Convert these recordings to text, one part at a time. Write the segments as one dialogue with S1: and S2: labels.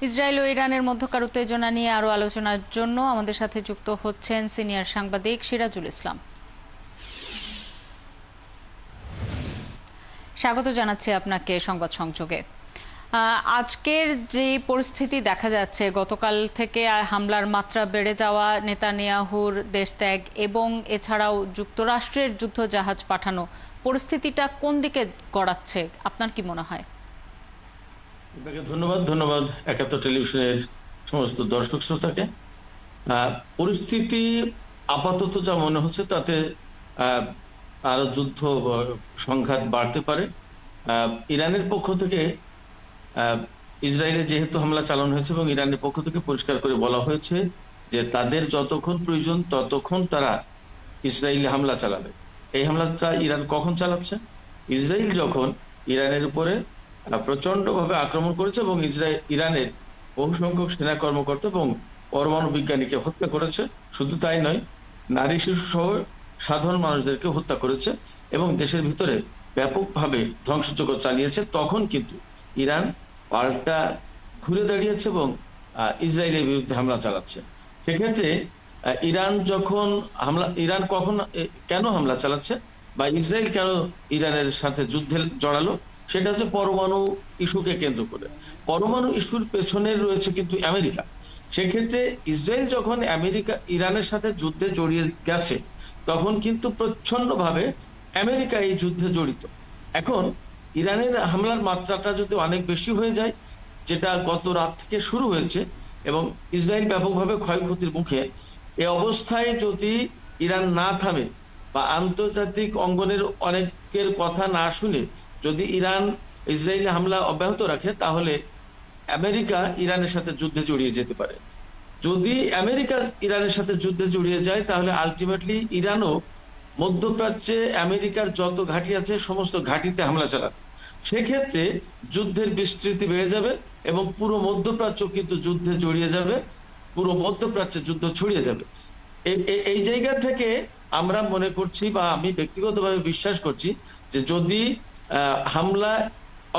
S1: Israel ও ইরানের মধ্যকার উত্তেজনা নিয়ে আরো আলোচনার জন্য আমাদের সাথে যুক্ত হচ্ছেন সিনিয়র সাংবাদিক সিরাজুল ইসলাম। স্বাগত জানাচ্ছি আপনাকে সংবাদ সংযোগে। আজকের যে পরিস্থিতি দেখা যাচ্ছে, গতকাল থেকে হামলার মাত্রা বেড়ে যাওয়া, নেতানিয়াহুর দেশত্যাগ এবং এছাড়াও যুক্তরাষ্ট্রের যুদ্ধ জাহাজ পাঠানো, পরিস্থিতিটা কোন দিকে গড়াচ্ছে আপনার কি মনে হয়?
S2: আপনাকে ধন্যবাদ একাত্তর টেলিভিশনের সমস্ত দর্শক শ্রোতাকে। পরিস্থিতি আপাতত যা মনে হচ্ছে তাতে আরো যুদ্ধ সংঘাত বাড়তে পারে। ইরানের পক্ষ থেকে ইসরায়েলে যেহেতু হামলা চালানো হয়েছে এবং ইরানের পক্ষ থেকে পরিষ্কার করে বলা হয়েছে যে তাদের যতক্ষণ প্রয়োজন ততক্ষণ তারা ইসরায়েলে হামলা চালাবে। এই হামলাটা ইরান কখন চালাচ্ছে? ইসরায়েল যখন ইরানের উপরে প্রচন্ডভাবে আক্রমণ করেছে এবং ইরানের বহু সংখ্যক সেনা কর্মকর্তা এবং পরমাণু বিজ্ঞানীকে হত্যা করেছে। শুধু তাই নয়, নারী শিশু সহ সাধারণ মানুষদেরকে হত্যা করেছে এবং দেশের ভিতরে ব্যাপকভাবে ধ্বংসযজ্ঞ চালিয়েছে। তখন কিন্তু ইরান পাল্টা ঘুরে দাঁড়িয়েছে এবং ইসরায়েলের বিরুদ্ধে হামলা চালাচ্ছে। সেক্ষেত্রে ইরান কখন কেন হামলা চালাচ্ছে বা ইসরায়েল কেন ইরানের সাথে যুদ্ধে জড়ালো, সেটা হচ্ছে পরমাণু ইস্যুকে কেন্দ্র করে। পরমাণু ইস্যুর পেছনে রয়েছে কিন্তু আমেরিকা। সেক্ষেত্রে ইসরায়েল যখন ইরানের সাথে যুদ্ধে জড়িয়ে গেছে, তখন কিন্তু প্রচ্ছন্নভাবে আমেরিকা এই যুদ্ধে জড়িত। এখন ইরানের হামলার মাত্রাটা যদি অনেক বেশি হয়ে যায়, যেটা গত রাত থেকে শুরু হয়েছে এবং ইসরায়েল ব্যাপকভাবে ক্ষয়ক্ষতির মুখে, এ অবস্থায় যদি ইরান না থামে বা আন্তর্জাতিক অঙ্গনের অনেকের কথা না শুনে যদি ইরান ইসরায়েলি হামলা অব্যাহত রাখে, তাহলে আমেরিকা ইরানের সাথে যুদ্ধে জড়িয়ে যেতে পারে। যদি আমেরিকা ইরানের সাথে যুদ্ধে জড়িয়ে যায়, তাহলে আলটিমেটলি ইরানও মধ্যপ্রাচ্যে আমেরিকার যত ঘাঁটি আছে সমস্ত ঘাঁটিতে হামলা চালাবে। সেক্ষেত্রে যুদ্ধের বিস্তৃতি বেড়ে যাবে এবং পুরো মধ্যপ্রাচ্য কিন্তু যুদ্ধে জড়িয়ে যাবে, পুরো মধ্যপ্রাচ্যে যুদ্ধ ছড়িয়ে যাবে। এই জায়গা থেকে আমরা মনে করছি বা আমি ব্যক্তিগতভাবে বিশ্বাস করছি যে যদি হামলা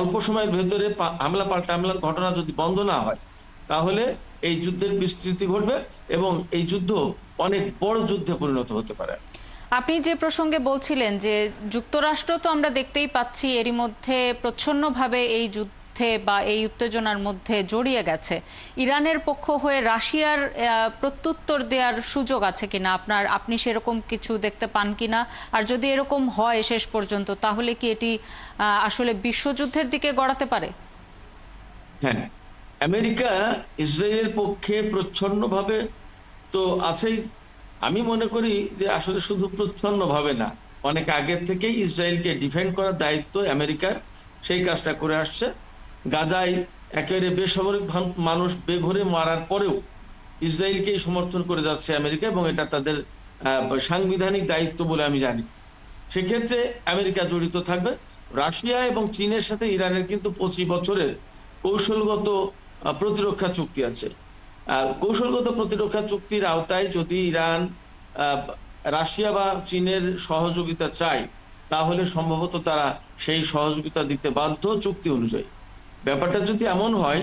S2: অল্প সময়ের ভেতরে হামলা পাল্টা হামলার ঘটনা যদি বন্ধ না হয়, তাহলে এই যুদ্ধের বিস্তৃতি ঘটবে এবং এই যুদ্ধ অনেক বড় যুদ্ধে পরিণত হতে পারে।
S1: আপনি যে প্রসঙ্গে বলছিলেন যে যুক্তরাষ্ট্র তো আমরা দেখতেই পাচ্ছি এরই মধ্যে প্রচ্ছন্নভাবে এই যুদ্ধে বা এই উত্তেজনার মধ্যে জড়িয়ে গেছে, ইরানের পক্ষ হয়ে রাশিয়ার প্রত্যুত্তর দেওয়ার সুযোগ আছে কিনা আপনি সেরকম কিছু দেখতে পান কিনা? আর যদি এরকম হয় শেষ পর্যন্ত, তাহলে কি এটি আসলে বিশ্বযুদ্ধের দিকে গড়াতে পারে?
S2: হ্যাঁ, আমেরিকা ইসরায়েলের পক্ষে প্রচ্ছন্নভাবে তো আছেই। আমি মনে করি যে আসলে শুধু প্রচ্ছন্নভাবে না, অনেক আগের থেকেই ইসরায়েলকে ডিফেন্ড করার দায়িত্ব আমেরিকার, সেই কাজটা করে আসছে। গাজায় একেবারে বেসামরিক মানুষ বেঘরে মারার পরেও ইসরায়েলকেই সমর্থন করে যাচ্ছে আমেরিকা এবং এটা তাদের সাংবিধানিক দায়িত্ব বলে আমি জানি। সেক্ষেত্রে আমেরিকা জড়িত থাকবে। রাশিয়া এবং চীনের সাথে ইরানের কিন্তু 25 বছরের কৌশলগত প্রতিরক্ষা চুক্তি আছে। কৌশলগত প্রতিরক্ষা চুক্তির আওতায় যদি ইরান রাশিয়া বা চীনের সহযোগিতা চায়, তাহলে সম্ভবত তারা সেই সহযোগিতা দিতে বাধ্য চুক্তি অনুযায়ী। ব্যাপারটা যদি এমন হয়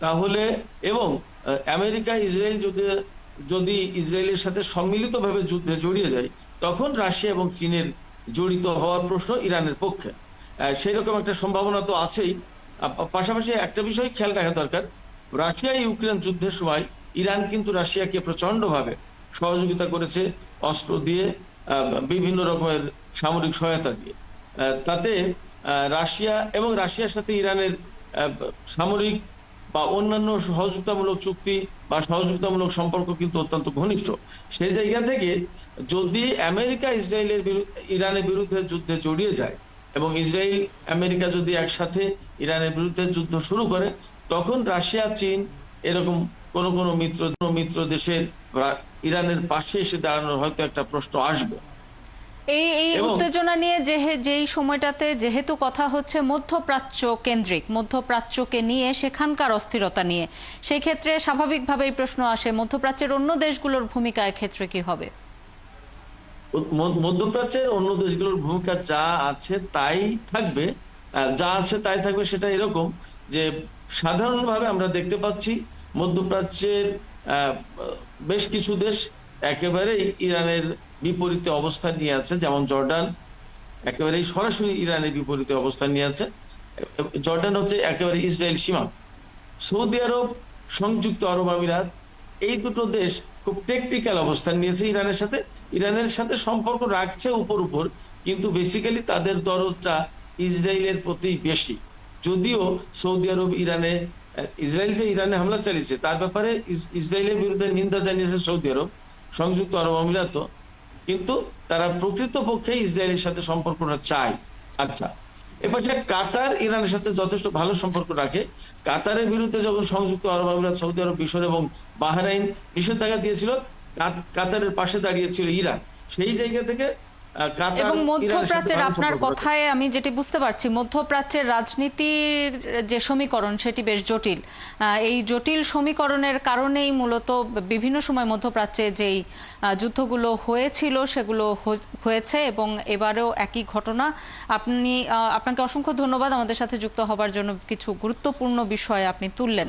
S2: তাহলে, এবং আমেরিকা ইসরায়েল যদি ইসরায়েলের সাথে সম্মিলিতভাবে যুদ্ধে জড়িয়ে যায়, তখন রাশিয়া এবং চীনের জড়িত হওয়ার প্রশ্ন ইরানের পক্ষে। সেই রকম একটা সম্ভাবনা তো আছেই। পাশাপাশি একটা বিষয় খেয়াল রাখা দরকার, রাশিয়া ইউক্রেন যুদ্ধের সময় ইরান কিন্তু রাশিয়াকে প্রচন্ডভাবে সহযোগিতা করেছে, অস্ত্র দিয়ে, বিভিন্ন রকমের সামরিক সহায়তা দিয়ে। তাতে রাশিয়ার সাথে ইরানের সামরিক বা অন্যান্য সহযোগিতামূলক চুক্তি বা সহযোগিতামূলক সম্পর্ক কিন্তু অত্যন্ত ঘনিষ্ঠ। সেই জায়গা থেকে যদি আমেরিকা ইরানের বিরুদ্ধে যুদ্ধে জড়িয়ে যায় এবং ইসরায়েল আমেরিকা যদি একসাথে ইরানের বিরুদ্ধে যুদ্ধ শুরু করে, তখন রাশিয়া চীন এরকম কোন কোন মিত্র দেশের ইরানের পাশে এসে দাঁড়ানোর হয়তো একটা প্রশ্ন আসবে।
S1: এই উত্তেজনা নিয়ে যেই সময়টাতে যেহেতু কথা হচ্ছে মধ্যপ্রাচ্য কেন্দ্রিক, মধ্যপ্রাচ্যকে নিয়ে, সেখানকার অস্থিরতা নিয়ে, সেই ক্ষেত্রে স্বাভাবিকভাবেই প্রশ্ন আসে মধ্যপ্রাচ্যের অন্য দেশগুলোর ভূমিকা ক্ষেত্রে কি হবে?
S2: মধ্যপ্রাচ্যের অন্য দেশগুলোর ভূমিকা যা আছে তাই থাকবে। সেটা এরকম যে সাধারণভাবে আমরা দেখতে পাচ্ছি মধ্যপ্রাচ্যের বেশ কিছু দেশ একেবারেই ইরানের বিপরীতে অবস্থান নিয়ে আছে, যেমন জর্ডান একেবারেই সরাসরি ইরানের বিপরীতে অবস্থান নিয়ে আছে। জর্ডান হচ্ছে একেবারে ইসরায়েল সীমা। সৌদি আরব, সংযুক্ত আরব আমিরাত, এই দুটো দেশ খুব টেকনিক্যাল অবস্থান নিয়েছে ইরানের সাথে সম্পর্ক রাখছে উপর উপর, কিন্তু বেসিক্যালি তাদের দরদটা ইসরায়েলের প্রতি বেশি। যদিও সৌদি আরব ইসরায়েল যে ইরানে হামলা চালিয়েছে তার ব্যাপারে ইসরায়েলের বিরুদ্ধে নিন্দা জানিয়েছে সৌদি আরব, সংযুক্ত আরব আমিরাত, কিন্তু তারা প্রকৃতপক্ষে ইসরায়েলের সাথে সম্পর্কটা চায়। আচ্ছা, এবার কাতার ইরানের সাথে যথেষ্ট ভালো সম্পর্ক রাখে। কাতারের বিরুদ্ধে যখন সংযুক্ত আরব আমিরাত, সৌদি আরব, মিশর এবং বাহরাইন নিষেধাজ্ঞা দিয়েছিল, কাতারের পাশে দাঁড়িয়েছিল ইরান। সেই জায়গা থেকে কাতার
S1: এবং
S2: ইরানের সাথে
S1: মধ্যপ্রাচ্যের
S2: ভালো
S1: আপনার
S2: সম্পর্ক রাখে।
S1: কথায় আমি যেটি বুঝতে পারছি, মধ্যপ্রাচ্যের রাজনীতির যে সমীকরণ সেটি বেশ জটিল। এই জটিল সমীকরণের কারণেই মূলত বিভিন্ন সময় মধ্যপ্রাচ্যে যেই যুদ্ধগুলো হয়েছিল সেগুলো হয়েছে, এবং এবারেও একই ঘটনা। আপনাকে অসংখ্য ধন্যবাদ আমাদের সাথে যুক্ত হবার জন্য। কিছু গুরুত্বপূর্ণ বিষয় আপনি তুললেন।